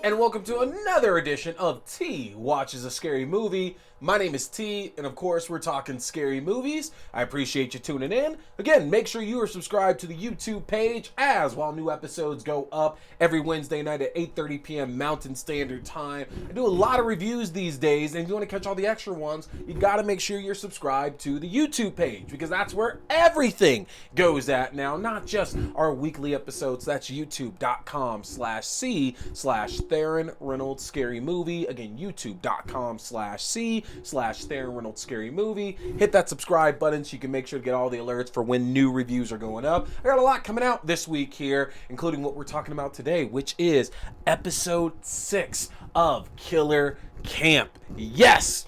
and welcome to another edition of T Watches a Scary Movie. My name is T, and of course we're talking scary movies. I appreciate you tuning in. Again, make sure you are subscribed to the YouTube page as while new episodes go up every Wednesday night at 8:30 p.m. Mountain Standard Time. I do a lot of reviews these days, and if you want to catch all the extra ones, you got to make sure you're subscribed to the YouTube page because that's where everything goes at now, not just our weekly episodes. That's youtube.com/C/Theron Reynolds Scary Movie. Again, youtube.com/C/Theron Reynolds Scary Movie. Hit that subscribe button so you can make sure to get all the alerts for when new reviews are going up. I got a lot coming out this week here, including what we're talking about today, which is episode 6 of Killer Camp. Yes!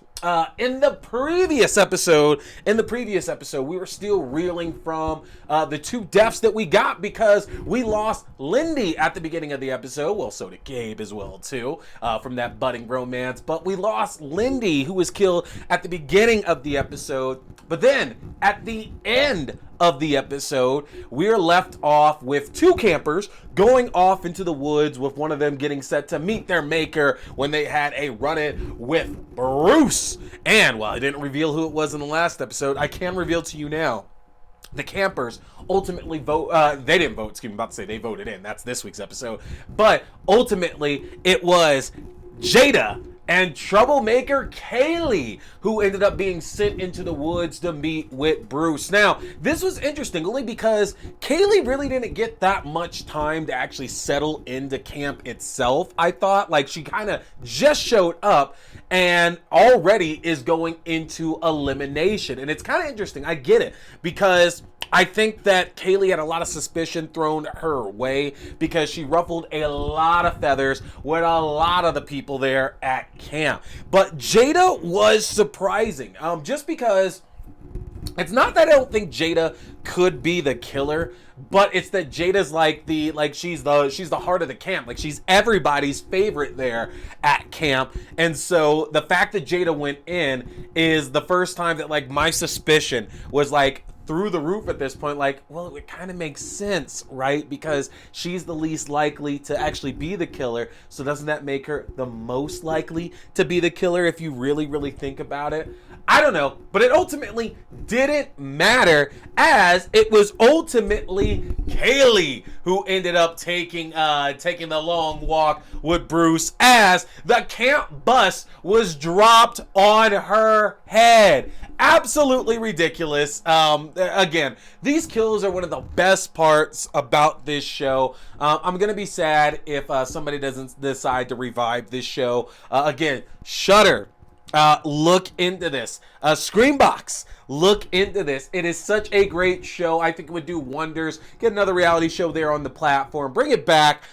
In the previous episode, we were still reeling from the two deaths that we got because we lost Lindy at the beginning of the episode. Well, so did Gabe as well, too, from that budding romance. But we lost Lindy, who was killed at the beginning of the episode. But then, at the end of the episode, we're left off with two campers going off into the woods, with one of them getting set to meet their maker when they had a run-in with Bruce. And while I didn't reveal who it was in the last episode, I can reveal to you now. The campers ultimately they didn't vote, excuse me, I'm about to say they voted in. That's this week's episode. But ultimately, it was Jada and troublemaker Kaylee who ended up being sent into the woods to meet with Bruce. Now, this was interesting only because Kaylee really didn't get that much time to actually settle into camp itself. I thought, like, she kind of just showed up and already is going into elimination. And it's kind of interesting. I get it, because I think that Kaylee had a lot of suspicion thrown her way because she ruffled a lot of feathers with a lot of the people there at camp. But Jada was surprising, just because it's not that I don't think Jada could be the killer, but it's that Jada's she's the heart of the camp. Like, she's everybody's favorite there at camp. And so the fact that Jada went in is the first time that, like, my suspicion was, like, through the roof at this point. Like, well, it kind of makes sense, right? Because she's the least likely to actually be the killer. So doesn't that make her the most likely to be the killer if you really, really think about it? I don't know, but it ultimately didn't matter, as it was ultimately Kaylee who ended up taking the long walk with Bruce, as the camp bus was dropped on her head. Absolutely ridiculous. Again, these kills are one of the best parts about this show. I'm gonna be sad if somebody doesn't decide to revive this show. Again, Shudder. Look into this. Screambox, look into this. It is such a great show. I think it would do wonders. Get another reality show there on the platform. Bring it back.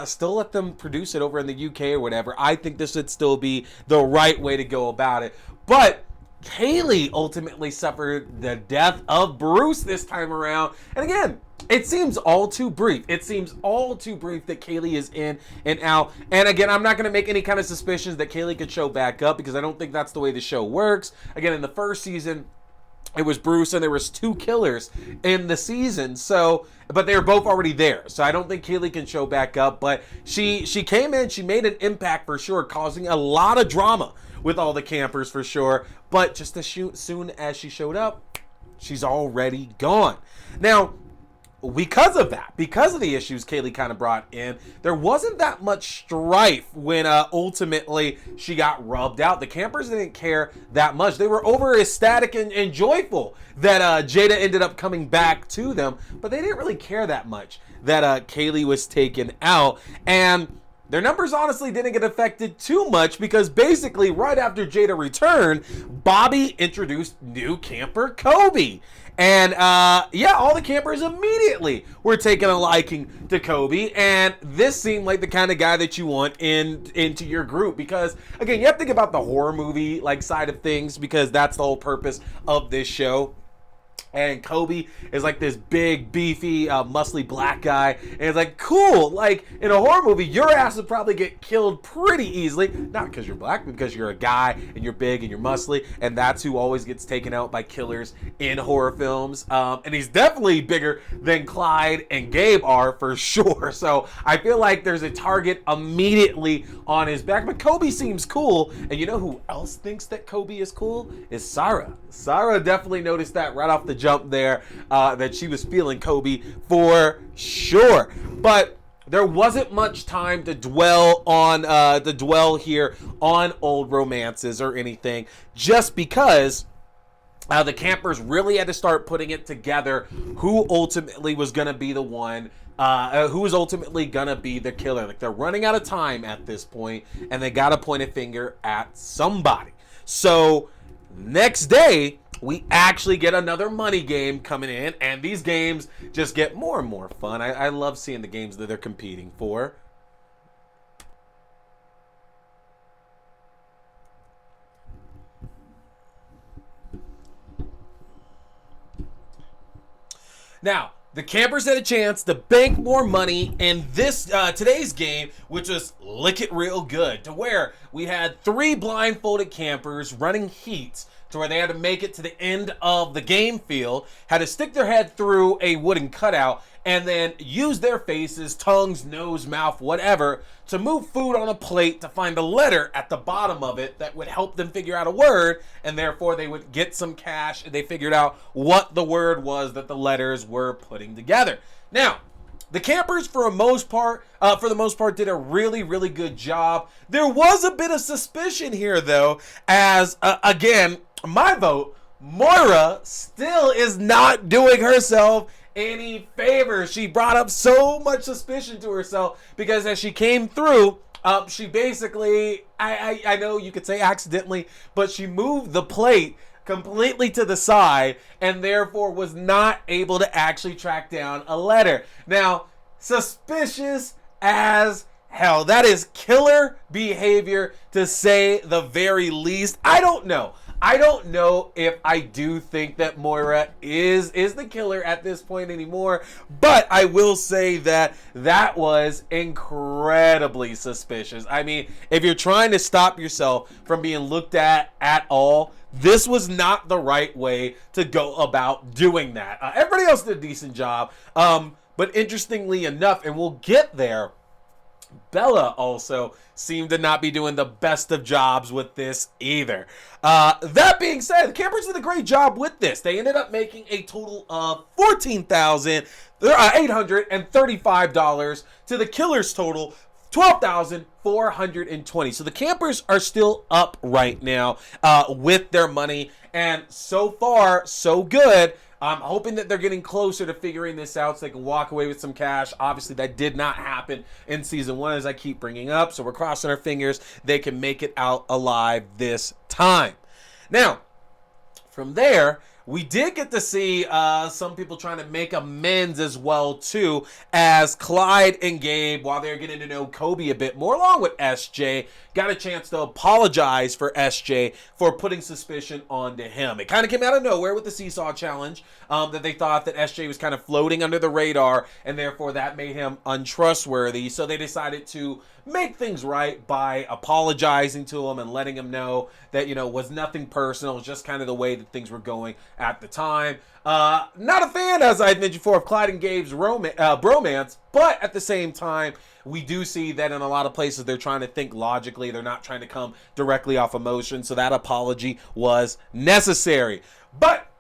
Still let them produce it over in the UK or whatever. I think this would still be the right way to go about it. But Kaylee ultimately suffered the death of Bruce this time around. And again, it seems all too brief. It seems all too brief that Kaylee is in and out. And again, I'm not going to make any kind of suspicions that Kaylee could show back up, because I don't think that's the way the show works. Again, in the first season, it was Bruce and there was two killers in the season. So, but they were both already there. So I don't think Kaylee can show back up. But she came in, she made an impact for sure, causing a lot of drama with all the campers for sure. But just as soon as she showed up, she's already gone. Now, because of the issues Kaylee kind of brought in, there wasn't that much strife when ultimately she got rubbed out. The campers didn't care that much. They were over ecstatic and joyful that Jada ended up coming back to them, but they didn't really care that much that Kaylee was taken out. And their numbers honestly didn't get affected too much, because basically right after Jada returned, Bobby introduced new camper Kobe. And yeah, all the campers immediately were taking a liking to Kobe, and this seemed like the kind of guy that you want into your group, because again, you have to think about the horror movie like side of things, because that's the whole purpose of this show. And Kobe is like this big, beefy, muscly black guy. And it's like, cool. Like, in a horror movie, your ass would probably get killed pretty easily. Not because you're black, but because you're a guy and you're big and you're muscly. And that's who always gets taken out by killers in horror films. And he's definitely bigger than Clyde and Gabe are, for sure. So I feel like there's a target immediately on his back. But Kobe seems cool. And you know who else thinks that Kobe is cool? Is Sarah. Sarah definitely noticed that right off the jump there, that she was feeling Kobe for sure. But there wasn't much time to dwell here on old romances or anything, just because the campers really had to start putting it together who ultimately was going to be the one, who was ultimately going to be the killer. Like, they're running out of time at this point, and they got to point a finger at somebody. So next day, we actually get another money game coming in, and these games just get more and more fun. I love seeing the games that they're competing for. Now, the campers had a chance to bank more money in this today's game, which was Lick It Real Good, to where we had 3 blindfolded campers running heats to where they had to make it to the end of the game field, had to stick their head through a wooden cutout, and then use their faces, tongues, nose, mouth, whatever, to move food on a plate to find a letter at the bottom of it that would help them figure out a word, and therefore they would get some cash, and they figured out what the word was that the letters were putting together. Now, the campers, for the most part, did a really, really good job. There was a bit of suspicion here, though, as, again, my vote, Moira still is not doing herself any favors. She brought up so much suspicion to herself because as she came through, she basically, I know you could say accidentally, but she moved the plate completely to the side and therefore was not able to actually track down a letter. Now, suspicious as hell. That is killer behavior, to say the very least. I don't know if I do think that Moira is the killer at this point anymore, but I will say that that was incredibly suspicious. I mean, if you're trying to stop yourself from being looked at all, this was not the right way to go about doing that. Everybody else did a decent job, but interestingly enough, and we'll get there, Bella also seemed to not be doing the best of jobs with this either. That being said, the campers did a great job with this. They ended up making a total of $14,835 to the killer's total $12,420. So the campers are still up right now with their money, and so far so good. I'm hoping that they're getting closer to figuring this out so they can walk away with some cash. Obviously, that did not happen in season 1, as I keep bringing up. So we're crossing our fingers they can make it out alive this time. Now, from there, we did get to see some people trying to make amends as well, too, as Clyde and Gabe, while they're getting to know Kobe a bit more, along with SJ, got a chance to apologize for SJ for putting suspicion onto him. It kind of came out of nowhere with the Seesaw Challenge, that they thought that SJ was kind of floating under the radar, and therefore that made him untrustworthy. So they decided to make things right by apologizing to him and letting him know that, was nothing personal. It was just kind of the way that things were going at the time. Not a fan, as I mentioned before, of Clyde and Gabe's bromance, but at the same time, we do see that in a lot of places they're trying to think logically. They're not trying to come directly off emotion, so that apology was necessary. But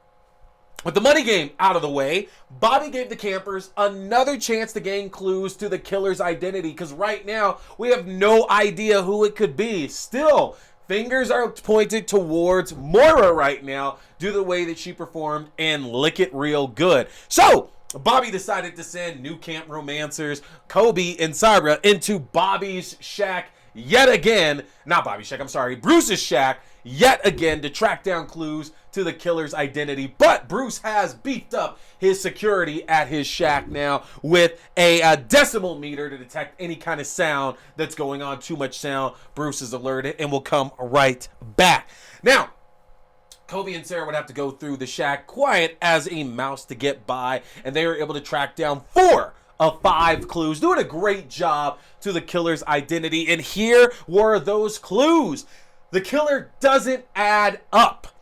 with the money game out of the way, Bobby gave the campers another chance to gain clues to the killer's identity, because right now we have no idea who it could be. Still, fingers are pointed towards Moira right now due to the way that she performed in Lick It Real Good. So Bobby decided to send new camp romancers, Kobe and Sarah, into Bobby's shack yet again. Not Bobby's shack, I'm sorry, Bruce's shack yet again to track down clues to the killer's identity. But Bruce has beefed up his security at his shack now with a decibel meter to detect any kind of sound that's going on. Too much sound, Bruce is alerted and will come right back. Now, Toby and Sarah would have to go through the shack quiet as a mouse to get by, and they were able to track down 4 of 5 clues, doing a great job to the killer's identity. And here were those clues. The killer doesn't add up.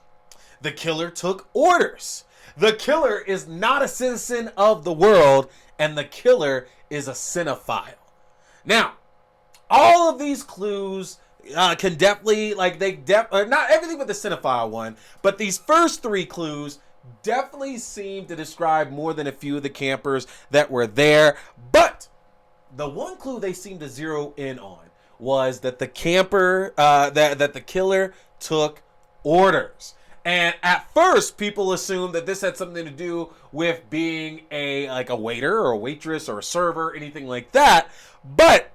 The killer took orders. The killer is not a citizen of the world, and the killer is a cinephile. Now, all of these clues can definitely, not everything but the cinephile one, but these first 3 clues definitely seem to describe more than a few of the campers that were there. But the one clue they seemed to zero in on was that the camper, that the killer took orders. And at first, people assumed that this had something to do with being a waiter or a waitress or a server, anything like that. But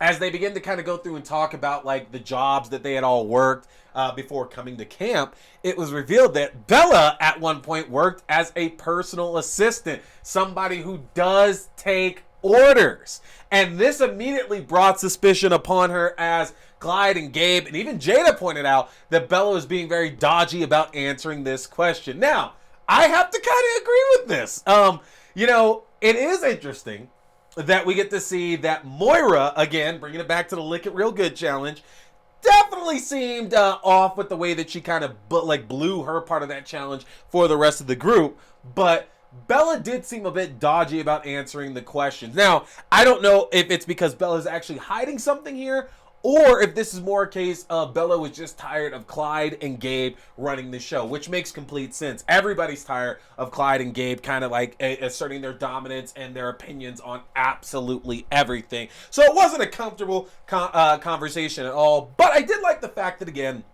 as they begin to kind of go through and talk about the jobs that they had all worked before coming to camp, it was revealed that Bella at one point worked as a personal assistant, somebody who does take orders. And this immediately brought suspicion upon her, as Clyde and Gabe and even Jada pointed out that Bella was being very dodgy about answering this question. Now, I have to kind of agree with this. It is interesting that we get to see that Moira, again, bringing it back to the Lick It Real Good challenge, definitely seemed off with the way that she kind of blew her part of that challenge for the rest of the group. But Bella did seem a bit dodgy about answering the questions. Now, I don't know if it's because Bella's actually hiding something here, or if this is more a case of Bella was just tired of Clyde and Gabe running the show, which makes complete sense. Everybody's tired of Clyde and Gabe kind of asserting their dominance and their opinions on absolutely everything. So it wasn't a comfortable conversation at all. But I did like the fact that, again,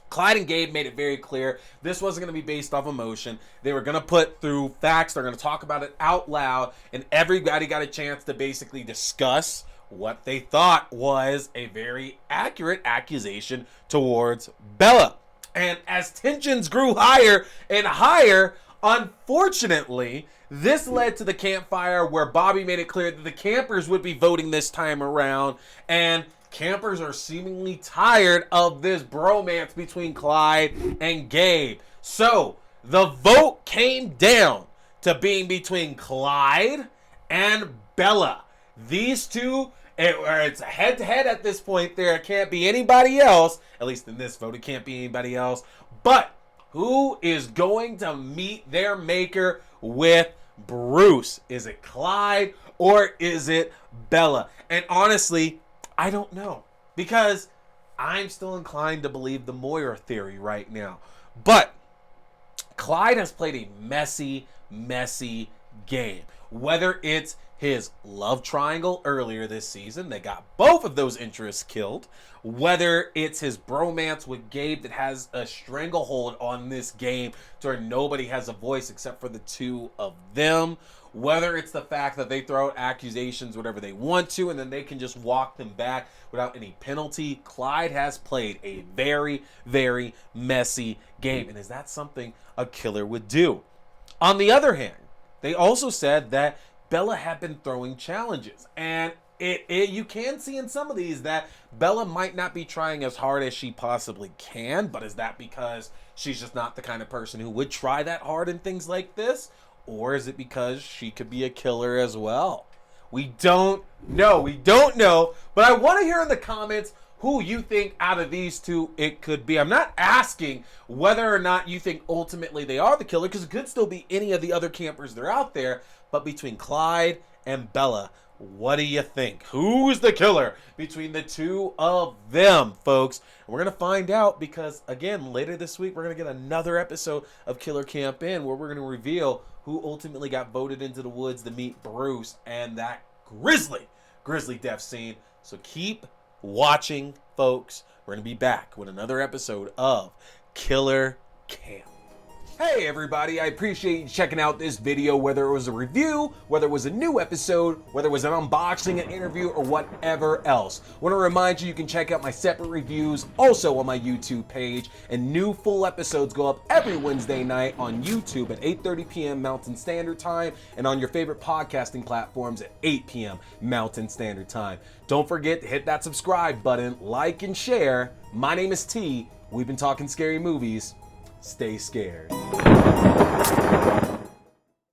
Clyde and Gabe made it very clear this wasn't going to be based off emotion. They were going to put through facts. They're going to talk about it out loud, and everybody got a chance to basically discuss what they thought was a very accurate accusation towards Bella. And as tensions grew higher and higher, unfortunately, this led to the campfire where Bobby made it clear that the campers would be voting this time around, and campers are seemingly tired of this bromance between Clyde and Gabe. So the vote came down to being between Clyde and Bella. These two, it's head-to-head at this point. There can't be anybody else. At least in this vote, it can't be anybody else. But who is going to meet their maker with Bruce? Is it Clyde or is it Bella? And honestly, I don't know, because I'm still inclined to believe the Moira theory right now. But Clyde has played a messy game. Whether it's his love triangle earlier this season that got both of those interests killed, whether it's his bromance with Gabe that has a stranglehold on this game to where nobody has a voice except for the two of them, whether it's the fact that they throw out accusations whatever they want to and then they can just walk them back without any penalty. Clyde has played a very messy game, and is that something a killer would do? On the other hand, they also said that Bella had been throwing challenges, and you can see in some of these that Bella might not be trying as hard as she possibly can, but is that because she's just not the kind of person who would try that hard in things like this? Or is it because she could be a killer as well? We don't know, but I want to hear in the comments who you think out of these two it could be. I'm not asking whether or not you think ultimately they are the killer, because it could still be any of the other campers that are out there. But between Clyde and Bella, what do you think? Who's the killer between the two of them, folks? And we're going to find out because, again, later this week, we're going to get another episode of Killer Camp In where we're going to reveal who ultimately got voted into the woods to meet Bruce and that grisly death scene. So keep watching, folks. We're going to be back with another episode of Killer Camp. Hey everybody, I appreciate you checking out this video, whether it was a review, whether it was a new episode, whether it was an unboxing, an interview, or whatever else. I want to remind you can check out my separate reviews also on my YouTube page, and new full episodes go up every Wednesday night on YouTube at 8:30 p.m. Mountain Standard Time and on your favorite podcasting platforms at 8 p.m. Mountain Standard Time. Don't forget to hit that subscribe button, like and share. My name is T. We've been talking scary movies. stay scared.